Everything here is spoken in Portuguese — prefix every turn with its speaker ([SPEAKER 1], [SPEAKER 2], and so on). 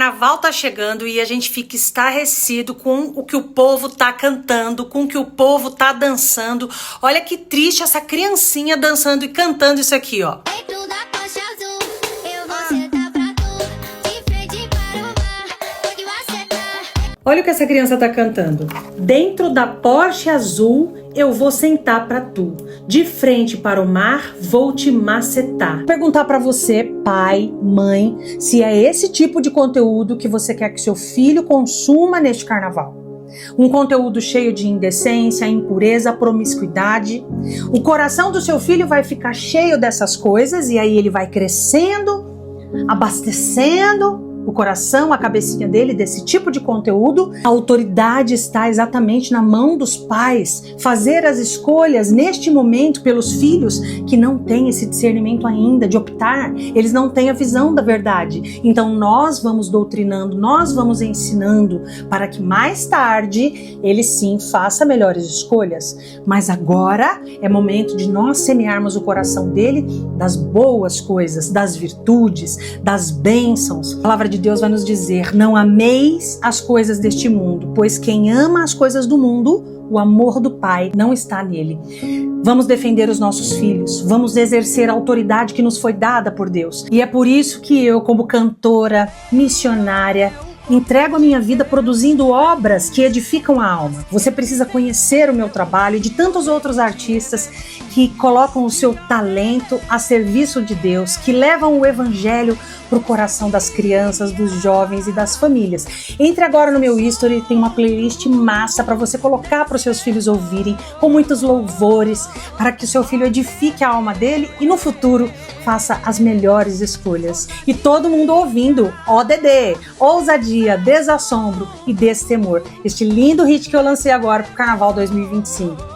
[SPEAKER 1] carnaval tá chegando e a gente fica estarrecido com o que o povo tá cantando, com o que o povo tá dançando. Olha que triste essa criancinha dançando e cantando isso aqui, ó. Olha o que essa criança tá cantando. Dentro da Porsche azul eu vou sentar pra tu. De frente para o mar vou te macetar. Perguntar pra você, pai, mãe, se é esse tipo de conteúdo que você quer que seu filho consuma neste carnaval. Um conteúdo cheio de indecência, impureza, promiscuidade. O coração do seu filho vai ficar cheio dessas coisas e aí ele vai crescendo, abastecendo o coração, a cabecinha dele desse tipo de conteúdo. A autoridade está exatamente na mão dos pais. Fazer as escolhas neste momento pelos filhos que não têm esse discernimento ainda de optar, eles não têm a visão da verdade. Então nós vamos doutrinando, nós vamos ensinando para que mais tarde ele sim faça melhores escolhas. Mas agora é momento de nós semearmos o coração dele das boas coisas, das virtudes, das bênçãos. A palavra de Deus vai nos dizer: não ameis as coisas deste mundo, pois quem ama as coisas do mundo, o amor do Pai não está nele. Vamos defender os nossos filhos, vamos exercer a autoridade que nos foi dada por Deus. E é por isso que eu, como cantora, missionária, entrego a minha vida produzindo obras que edificam a alma. Você precisa conhecer o meu trabalho e de tantos outros artistas que colocam o seu talento a serviço de Deus, que levam o evangelho para o coração das crianças, dos jovens e das famílias. Entre agora no meu history, tem uma playlist massa para você colocar para os seus filhos ouvirem, com muitos louvores, para que o seu filho edifique a alma dele e no futuro faça as melhores escolhas. E todo mundo ouvindo ODD, ousadia, desassombro e destemor. Este lindo hit que eu lancei agora para o Carnaval 2025.